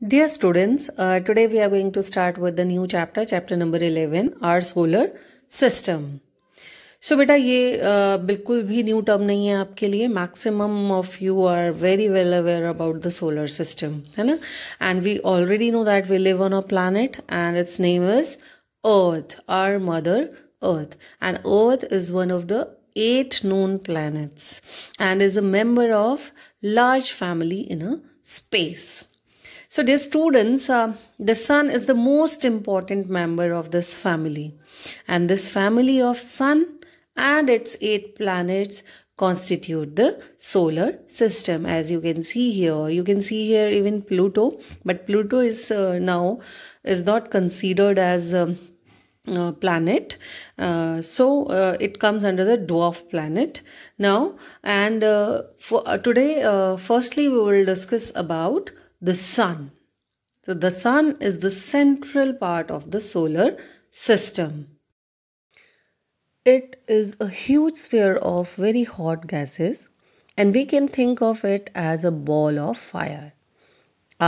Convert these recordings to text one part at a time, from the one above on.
Dear students, today we are going to start with the new chapter, chapter number 11, our solar system. So बेटा ये बिल्कुल भी new term नहीं है आपके लिए. Maximum of you are very well aware about the solar system, है ना. And we already know that we live on a planet and its name is Earth, our mother Earth. And Earth is one of the 8 known planets and is a member of large family in a space. So dear students, the sun is the most important member of this family, and this family of sun and its 8 planets constitute the solar system. As you can see here even Pluto, but Pluto is now is not considered as planet, so it comes under the dwarf planet now. And for today, firstly we will discuss about the sun. So the sun is the central part of the solar system. It is a huge sphere of very hot gases, and we can think of it as a ball of fire.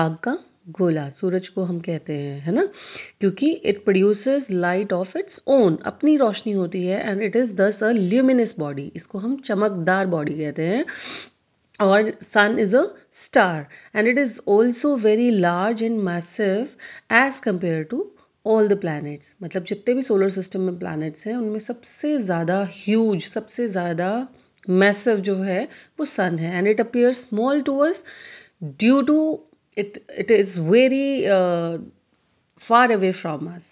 आग का गोला सूरज को हम कहते हैं, है ना, क्योंकि it produces light of its own, अपनी रोशनी होती है, and it is thus a luminous body. इसको हम चमकदार बॉडी कहते हैं. और sun is a star, and it is also very large and massive as compared to all the planets. मतलब जितने भी सोलर सिस्टम में planets हैं उनमें सबसे ज़्यादा huge, सबसे ज़्यादा massive जो है वो sun है. And it appears small to us due to it is very far away from us.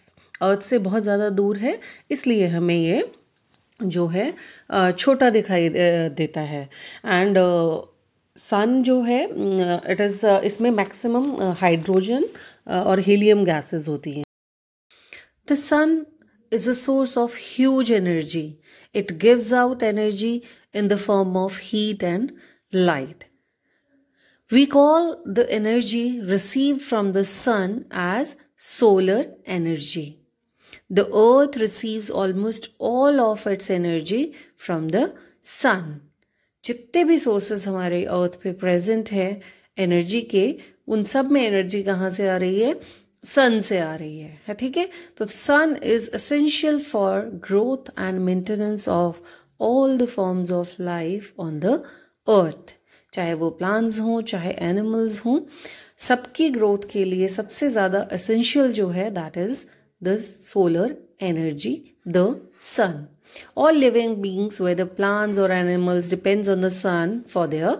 अर्थ से बहुत ज़्यादा दूर है, इसलिए हमें ये जो है छोटा दिखाई देता है. एंड सन जो है इट इज इसमें मैक्सिमम हाइड्रोजन और हीलियम गैसेस होती हैं. The sun is a source of huge energy. It gives out energy in the form of heat and light. We call the energy received from the sun as solar energy. The earth receives almost all of its energy from the sun. जितने भी sources हमारे अर्थ पे present है energy के, उन सब में energy कहाँ से आ रही है? सन से आ रही है, ठीक है. तो sun is essential for growth and maintenance of all the forms of life on the earth. चाहे वो प्लांट्स हों, चाहे एनिमल्स हों, सबकी ग्रोथ के लिए सबसे ज़्यादा एसेंशियल जो है that is the solar energy, the sun. All living beings, whether plants or animals, depends on the sun for their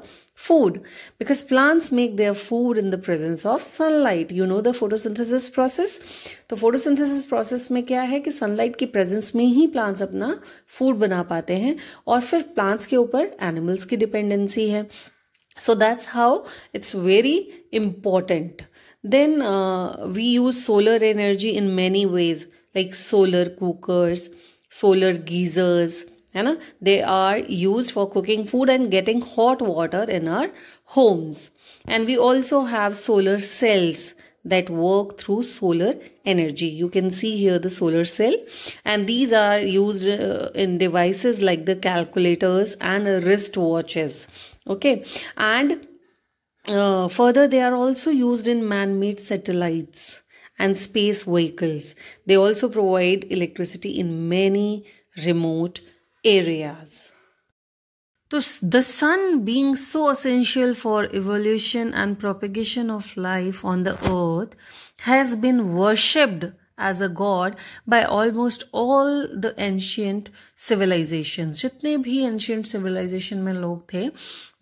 food, because plants make their food in the presence of sunlight. You know the photosynthesis process. तो photosynthesis process में क्या है कि sunlight की presence में ही plants अपना food बना पाते हैं, और फिर plants के ऊपर animals की dependency है. So that's how it's very important. Then we use solar energy in many ways, like solar cookers, solar geysers, है ना. They are used for cooking food and getting hot water in our homes. And we also have solar cells that work through solar energy. You can see here the solar cell, and these are used in devices like the calculators and wristwatches. Okay, and further they are also used in man-made satellites and space vehicles. They also provide electricity in many remote areas. So the sun, being so essential for evolution and propagation of life on the earth, has been worshipped as a god by almost all the ancient civilizations. जितने भी ancient civilization में लोग थे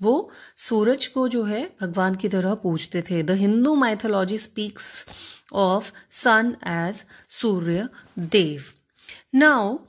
वो सूरज को जो है भगवान की तरह पूजते थे. The Hindu mythology speaks of sun as Surya Dev. Now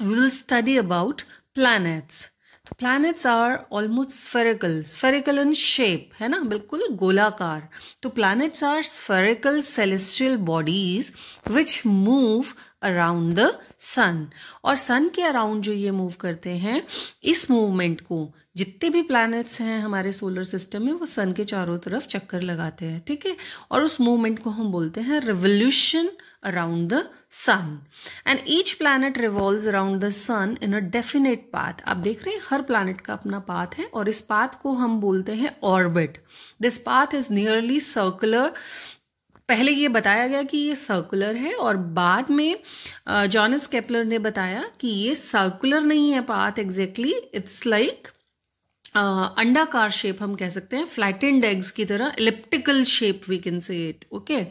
we will study about planets. तो planets are almost spherical in shape, है ना, बिल्कुल गोलाकार. तो planets are spherical celestial bodies which move around the sun. और sun के around जो ये मूव करते हैं, इस मूवमेंट को जितने भी प्लैनेट्स हैं हमारे सोलर सिस्टम में वो सन के चारों तरफ चक्कर लगाते हैं, ठीक है। और उस मूवमेंट को हम बोलते हैं revolution around the sun. And each planet revolves around the sun in a definite path. आप देख रहे हैं हर प्लैनेट का अपना पाथ है और इस पाथ को हम बोलते हैं orbit. This path is nearly circular. पहले ये बताया गया कि ये सर्कुलर है और बाद में जॉनस केपलर ने बताया कि ये सर्कुलर नहीं है पाथ एग्जैक्टली, इट्स लाइक अंडाकार शेप हम कह सकते हैं, फ्लैटेंड एग्स की तरह, elliptical shape we can say it, okay.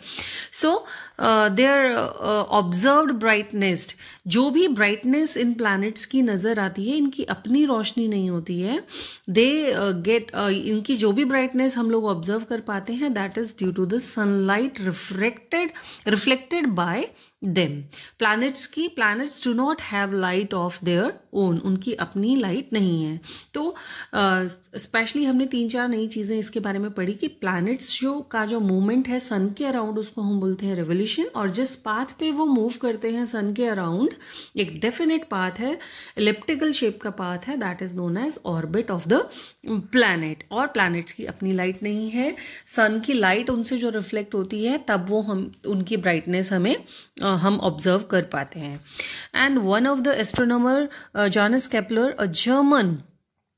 So their observed brightness, जो भी ब्राइटनेस इन प्लैनेट्स की नजर आती है इनकी अपनी रोशनी नहीं होती है, दे गेट इनकी जो भी ब्राइटनेस हम लोग ऑब्जर्व कर पाते हैं that is due to the sunlight reflected by them. Planets do not have light of their own, उनकी अपनी लाइट नहीं है। तो स्पेशली हमने 3-4 नई चीजें इसके बारे में पढ़ी कि प्लैनेट्स जो मूवमेंट है सन के अराउंड उसको हम बोलते हैं रेवोल्यूशन, और जिस पाथ पे वो मूव करते हैं सन के अराउंड एक डेफिनेट पाथ है, इलिप्टिकल शेप का पाथ है, that is known as orbit of the planet. और प्लैनेट्स की अपनी लाइट नहीं है, सन की लाइट उनसे जो रिफ्लेक्ट होती है तब वो हम उनकी ब्राइटनेस हम ऑब्जर्व कर पाते हैं। And one of the astronomer Johannes Kepler, a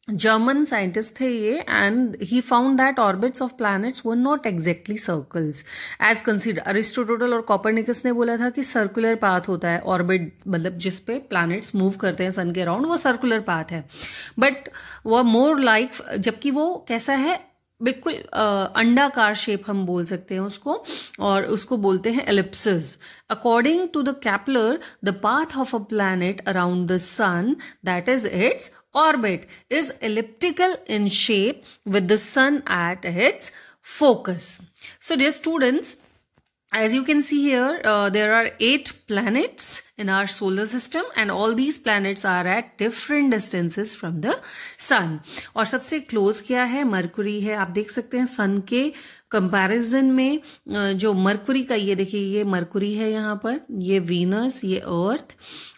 German scientist थे ये, and he found that orbits of planets were not exactly circles as consider. Aristotle और कॉपरनिकस ने बोला था कि सर्कुलर पाथ होता है ऑर्बिट, मतलब जिस पे प्लैनेट्स मूव करते हैं सन के अराउंड वो सर्कुलर पाथ है, बट वो मोर लाइक, जबकि वो कैसा है, बिल्कुल अंडाकार शेप हम बोल सकते हैं उसको, और उसको बोलते हैं ellipses. According to the Kepler, the path of a planet around the sun, that is its orbit, is elliptical in shape with the sun at its focus. So dear students, as you can see here, there are 8 planets in our solar system and all these planets are at different distances from the sun. और सबसे close क्या है, Mercury है। आप देख सकते हैं sun के कंपैरिजन में जो मरकुरी का, ये देखिए ये मरकुरी है यहाँ पर, ये वीनस, ये अर्थ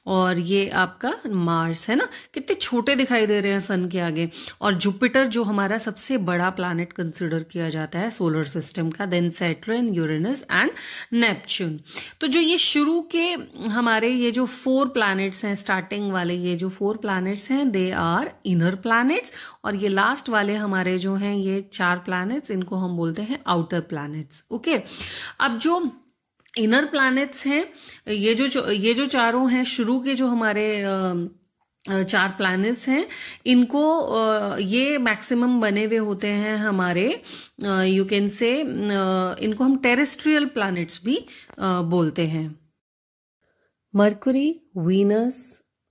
और ये आपका मार्स है ना, कितने छोटे दिखाई दे रहे हैं सन के आगे। और जुपिटर जो हमारा सबसे बड़ा प्लैनेट कंसिडर किया जाता है सोलर सिस्टम का, then Saturn, Uranus and Neptune. तो जो ये शुरू के हमारे ये जो 4 प्लैनेट्स हैं, स्टार्टिंग वाले ये जो 4 प्लैनेट्स हैं, दे आर इनर प्लैनेट्स, और ये लास्ट वाले हमारे जो हैं ये 4 प्लैनेट्स, इनको हम बोलते हैं आउटर प्लैनेट्स, ओके। अब जो इनर प्लैनेट्स हैं, ये जो चारों हैं शुरू के जो हमारे 4 प्लैनेट्स हैं, इनको ये मैक्सिमम बने हुए होते हैं हमारे, यू कैन से इनको हम टेरेस्ट्रियल प्लैनेट्स भी बोलते हैं। Mercury, Venus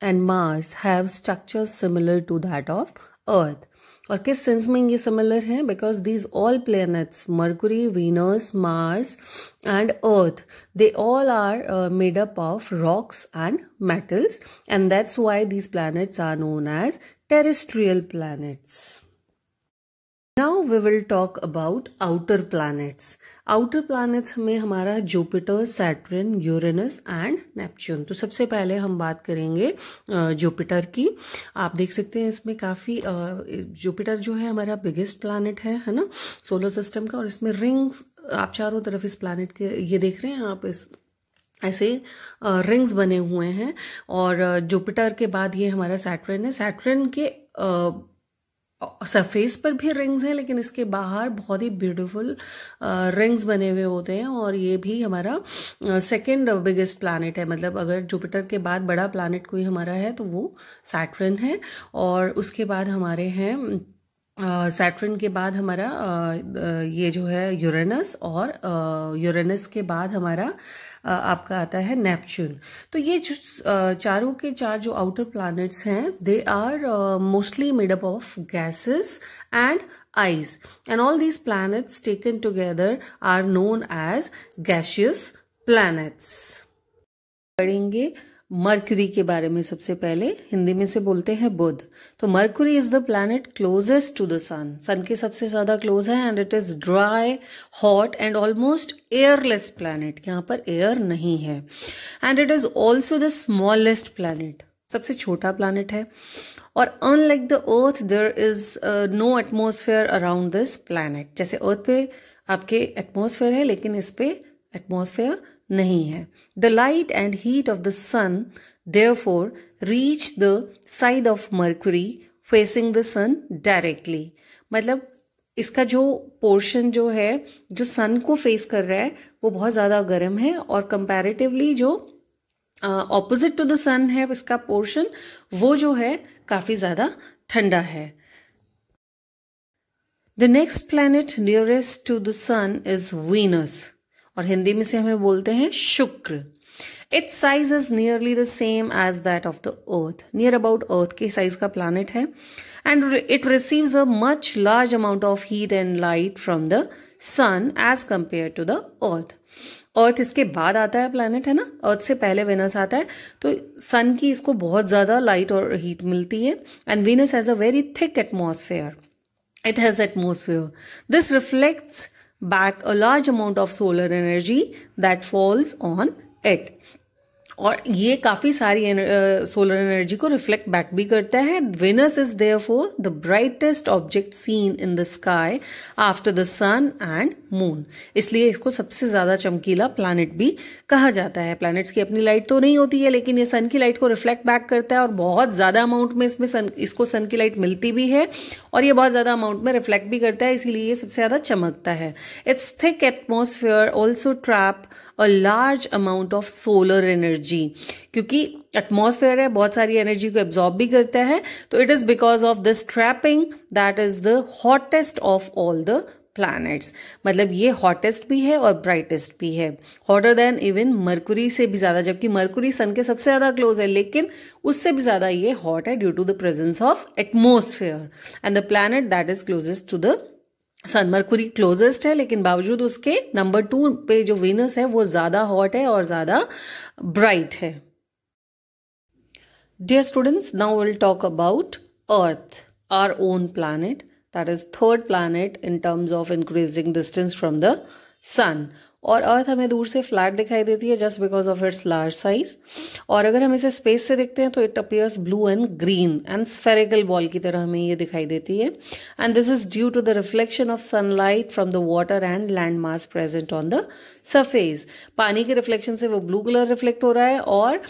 and Mars have structures similar to that of Earth. और किस सेंस में ये सिमिलर हैं, because these all planets, Mercury, Venus, Mars and Earth, they all are made up of rocks and metals, and that's why these planets are known as terrestrial planets. Now we will talk about outer planets. Outer planets में हमारा Jupiter, Saturn, Uranus and Neptune. तो सबसे पहले हम बात करेंगे Jupiter की। आप देख सकते हैं इसमें काफ़ी जुपिटर जो है हमारा बिगेस्ट प्लैनेट है ना, सोलर सिस्टम का, और इसमें रिंग्स आप चारों तरफ इस प्लैनेट के ये देख रहे हैं आप, इस ऐसे रिंग्स बने हुए हैं। और जुपिटर के बाद ये हमारा सैटर्न है। सैटर्न के सरफेस पर भी रिंग्स हैं, लेकिन इसके बाहर बहुत ही ब्यूटीफुल रिंग्स बने हुए होते हैं, और ये भी हमारा सेकंड बिगेस्ट प्लैनेट है। मतलब अगर जुपिटर के बाद बड़ा प्लैनेट कोई हमारा है तो वो सैटर्न है, और उसके बाद हमारे हैं सैटर्न के बाद हमारा ये जो है यूरेनस, और यूरेनस के बाद हमारा आपका आता है नेपच्यून। तो ये जो चारों के 4 जो आउटर प्लैनेट्स हैं, they are mostly made up of gases and ice, and all these planets taken together are known as gaseous planets. पढ़ेंगे मरकरी के बारे में सबसे पहले हिंदी में से बोलते हैं बुध। तो Mercury is the planet closest to the sun, sun के सबसे ज्यादा क्लोज है and it is dry, hot and almost airless planet, यहाँ पर एयर नहीं है। And it is also the smallest planet, सबसे छोटा प्लैनेट है। और unlike the earth there is no atmosphere around this planet, जैसे अर्थ पे आपके एटमॉस्फेयर है लेकिन इस पे एटमॉस्फेयर नहीं है। The light and heat of the sun therefore reach the side of Mercury facing the sun directly, मतलब इसका जो पोर्शन जो है जो सन को फेस कर रहा है वो बहुत ज्यादा गर्म है और कंपैरेटिवली जो ऑपोजिट टू द सन है इसका पोर्शन वो जो है काफी ज्यादा ठंडा है। The next planet nearest to the sun is Venus, और हिंदी में से हमें बोलते हैं Shukra. Its size is nearly the same as that of the earth, near about earth के साइज का प्लैनेट है। And it receives a much large amount of heat and light from the sun as compare to the earth. Earth इसके बाद आता है planet, है ना, अर्थ से पहले वेनस आता है, तो सन की इसको बहुत ज्यादा लाइट और हीट मिलती है। And Venus has a very thick atmosphere, it has atmosphere. This reflects back a large amount of solar energy that falls on it. और ये काफी सारी सोलर एनर्जी को रिफ्लेक्ट बैक भी करता है। Venus is therefore the brightest object seen in the sky after the sun and moon, इसलिए इसको सबसे ज्यादा चमकीला प्लैनेट भी कहा जाता है। प्लैनेट्स की अपनी लाइट तो नहीं होती है लेकिन ये सन की लाइट को रिफ्लेक्ट बैक करता है और बहुत ज्यादा अमाउंट में इसको सन की लाइट मिलती भी है और ये बहुत ज्यादा अमाउंट में रिफ्लेक्ट भी करता है, इसीलिए ये सबसे ज्यादा चमकता है। It's thick atmosphere also trap a large amount of solar energy, क्योंकि एटमॉस्फेयर है बहुत सारी एनर्जी को एब्जॉर्ब भी करता है, तो it is because of this trapping that is the hottest of all the planets, मतलब ये हॉटेस्ट भी है और ब्राइटेस्ट भी है, हॉटर देन इवन मरकुरी से भी ज्यादा, जबकि मरकुरी सन के सबसे ज्यादा क्लोज है लेकिन उससे भी ज्यादा ये हॉट है due to the presence of atmosphere. And the planet that is closest to the sun, Mercury closest है लेकिन बावजूद उसके नंबर 2 पे जो वीनस है वो ज्यादा हॉट है और ज्यादा ब्राइट है। Dear students, now will talk about earth, our own planet, that is third planet in terms of increasing distance from the sun. और अर्थ हमें दूर से फ्लैट दिखाई देती है just because of its large size, और अगर हम इसे स्पेस से देखते हैं तो it appears blue and green and spherical ball की तरह हमें ये दिखाई देती है। And this is due to the reflection of sunlight from the water and land mass present on the surface. पानी के रिफ्लेक्शन से वो ब्लू कलर रिफ्लेक्ट हो रहा है और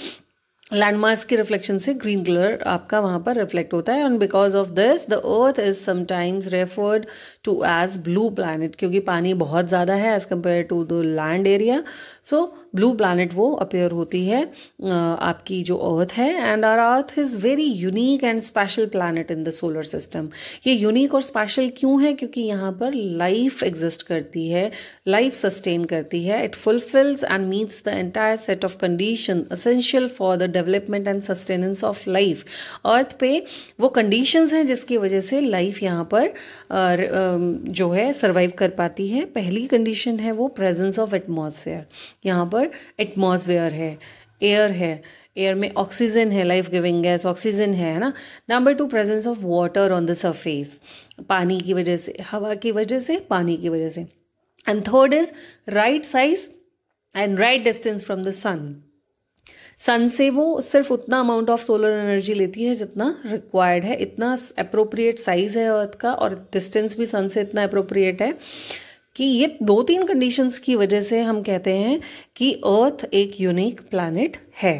लैंडमास के रिफ्लेक्शन से ग्रीन कलर आपका वहां पर रिफ्लेक्ट होता है। And because of this the Earth is sometimes referred to as blue planet, क्योंकि पानी बहुत ज्यादा है as compare to the land area, so blue planet वो अपेयर होती है आपकी जो अर्थ है। And our Earth is very unique and special planet in the solar system. ये यूनिक और स्पेशल क्यों है? क्योंकि यहाँ पर लाइफ एग्जिस्ट करती है, लाइफ सस्टेन करती है। It fulfils and meets the entire set of condition essential for the development and sustenance of life. Earth पे वो कंडीशंस हैं जिसकी वजह से लाइफ यहाँ पर जो है सर्वाइव कर पाती है। पहली कंडीशन है वो प्रेजेंस ऑफ एटमॉस्फेयर, यहाँ पर एटमॉस्फेयर है, एयर है, एयर में ऑक्सीजन है, लाइफ गिविंग गैस ऑक्सीजन है ना। Number 2 presence of water on the surface, पानी की वजह से, हवा की वजह से, पानी की वजह से। And third is right size and right distance from the sun. Sun से वो सिर्फ उतना अमाउंट ऑफ सोलर एनर्जी लेती है जितना रिक्वायर्ड है, इतना अप्रोप्रिएट साइज है अर्थ का और डिस्टेंस भी सन से इतना अप्रोप्रिएट है कि ये 2-3 कंडीशंस की वजह से हम कहते हैं कि अर्थ एक यूनिक प्लैनेट है।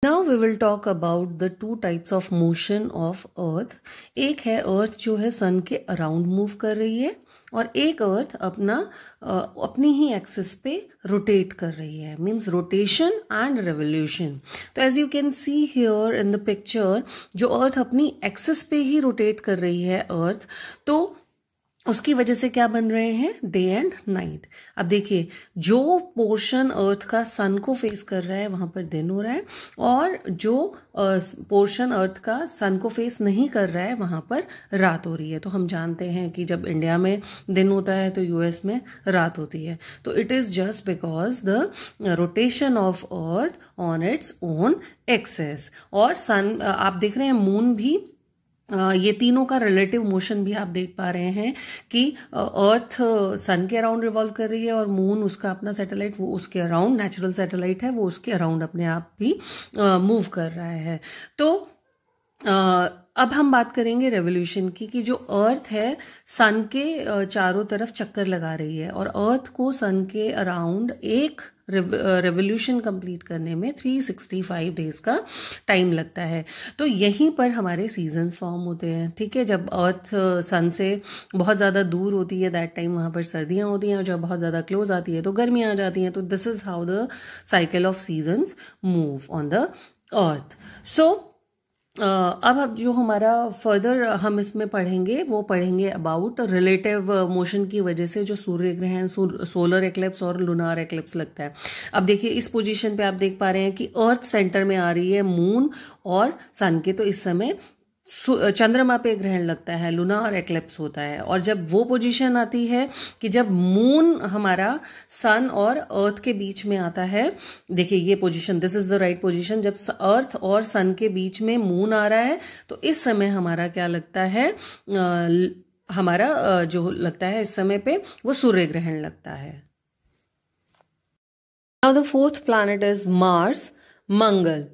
Now we will talk about the 2 types of motion of Earth. एक है अर्थ जो है सन के अराउंड मूव कर रही है और एक अर्थ अपनी ही एक्सिस पे रोटेट कर रही है, मीन्स रोटेशन एंड रेवोल्यूशन। तो as you can see here in the picture, जो अर्थ अपनी एक्सिस पे ही रोटेट कर रही है अर्थ, तो उसकी वजह से क्या बन रहे हैं, डे एंड नाइट। अब देखिए, जो पोर्शन अर्थ का सन को फेस कर रहा है वहां पर दिन हो रहा है, और जो पोर्शन अर्थ का सन को फेस नहीं कर रहा है वहां पर रात हो रही है। तो हम जानते हैं कि जब इंडिया में दिन होता है तो यूएस में रात होती है। तो it is just because the rotation of Earth on its own axis. और सन, आप देख रहे हैं मून भी, ये तीनों का रिलेटिव मोशन भी आप देख पा रहे हैं कि अर्थ सन के अराउंड रिवॉल्व कर रही है, और मून उसका अपना सैटेलाइट वो उसके अराउंड, नेचुरल सैटेलाइट है वो उसके अराउंड अपने आप भी मूव कर रहा है। तो अब हम बात करेंगे रेवोल्यूशन की, कि जो अर्थ है सन के चारों तरफ चक्कर लगा रही है, और अर्थ को सन के अराउंड एक रेवोल्यूशन कंप्लीट करने में 365 डेज का टाइम लगता है। तो यहीं पर हमारे सीजन्स फॉर्म होते हैं, ठीक है। जब अर्थ सन से बहुत ज़्यादा दूर होती है दैट टाइम वहाँ पर सर्दियाँ होती हैं, और जब बहुत ज़्यादा क्लोज आती है तो गर्मियाँ आ जाती हैं। तो this is how the cycle of seasons move on the earth. So अब जो हमारा फर्दर हम इसमें पढ़ेंगे वो पढ़ेंगे अबाउट रिलेटिव मोशन की वजह से जो सूर्य ग्रहण, सोलर एक्लिप्स और लूनार एक्लिप्स लगता है। अब देखिए, इस पोजीशन पे आप देख पा रहे हैं कि अर्थ सेंटर में आ रही है मून और सन के, तो इस समय चंद्रमा पे ग्रहण लगता है, लूनार एक्लिप्स होता है। और जब वो पोजीशन आती है कि जब मून हमारा सन और अर्थ के बीच में आता है, देखिए ये position, this is the right position, जब अर्थ और सन के बीच में मून आ रहा है तो इस समय हमारा क्या लगता है, हमारा जो लगता है इस समय पे वो सूर्य ग्रहण लगता है। Now the fourth planet is Mars, Mangal.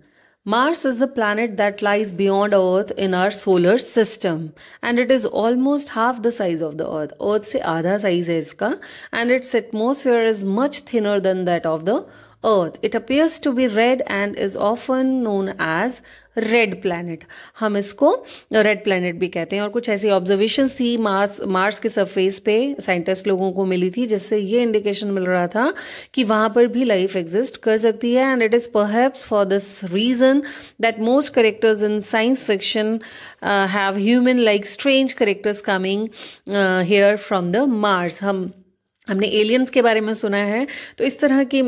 Mars is the planet that lies beyond Earth in our solar system, and it is almost half the size of the Earth. Earth से आधा size है इसका, and its atmosphere is much thinner than that of the Earth. It appears to be red and is often known as red planet. हम इसको red planet भी कहते हैं। और कुछ ऐसी ऑब्जर्वेशंस थी मार्स के सरफेस पे साइंटिस्ट लोगों को मिली थी, जिससे ये इंडिकेशन मिल रहा था कि वहां पर भी लाइफ एग्जिस्ट कर सकती है। And it is perhaps for this reason that most characters in science fiction have human like strange characters coming here from the Mars. हमने एलियंस के बारे में सुना है, तो इस तरह की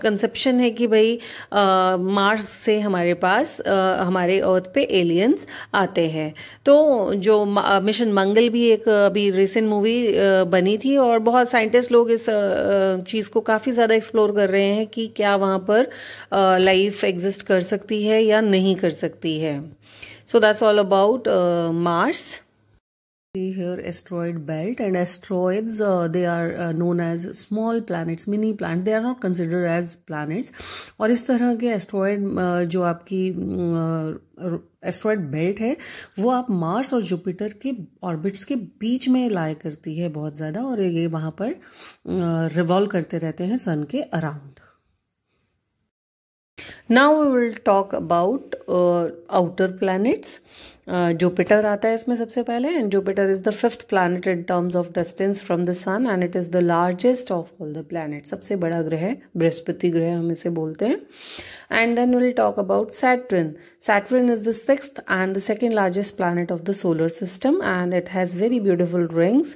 कंसेप्शन है कि भाई मार्स से हमारे पास हमारे अर्थ पे एलियंस आते हैं। तो जो मिशन मंगल भी एक अभी रिसेंट मूवी बनी थी, और बहुत साइंटिस्ट लोग इस चीज़ को काफ़ी ज़्यादा एक्सप्लोर कर रहे हैं कि क्या वहाँ पर लाइफ एग्जिस्ट कर सकती है या नहीं कर सकती है। So that's all about Mars. See here asteroid belt, and asteroids they are known as small planets, mini planets. They are not considered as planets. और इस तरह के एस्ट्रॉयड जो आपकी एस्ट्रॉयड बेल्ट है वो आप मार्स और जुपिटर के ऑर्बिट्स के बीच में लाया करती है बहुत ज़्यादा, और ये वहाँ पर रिवॉल्व करते रहते हैं सन के around. Now we will talk about outer planets. Jupiter आता है इसमें सबसे पहले, and Jupiter is the fifth planet in terms of distance from the sun, and it is the largest of all the planet. सबसे बड़ा ग्रह, बृहस्पति ग्रह हम इसे बोलते हैं। And then will talk about Saturn. Saturn is the sixth and the second largest planet of the solar system, and it has very beautiful rings,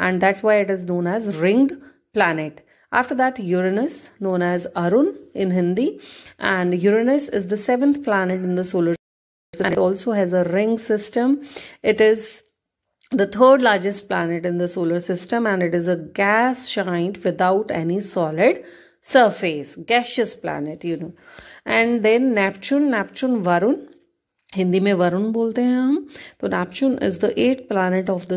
and that's why it is known as ringed planet. After that, Uranus, known as Arun in Hindi, and Uranus is the seventh planet in the solar system, and it also has a ring system. It is the third largest planet in the solar system, and it is a gas giant without any solid surface, gaseous planet, you know. And then Neptune Varun, Hindi में वरुण बोलते हैं हम। तो Neptune is the eighth planet of the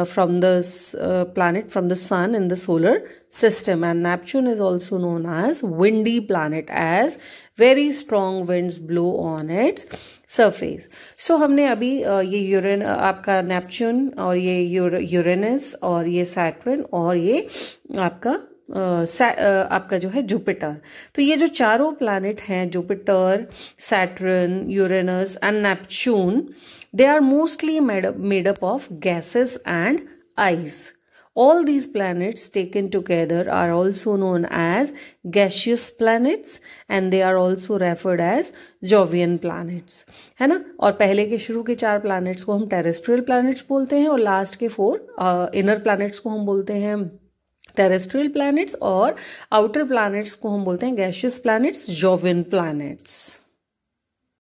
from the sun in the solar system, and Neptune is also known as windy planet as very strong winds blow on its surface. So हमने अभी ये आपका Neptune और ये Uranus और ये Saturn और ये आपका जो है जुपिटर, तो ये जो चारों प्लैनेट हैं, Jupiter, Saturn, Uranus and Neptune, they are mostly made up of gases and ice. All these planets taken together are also known as gaseous planets and they are also referred as Jovian planets, है ना। और पहले के शुरू के 4 planets को हम terrestrial planets बोलते हैं और लास्ट के 4 inner planets को हम बोलते हैं terrestrial planets और outer planets को हम बोलते हैं gaseous planets, Jovian planets।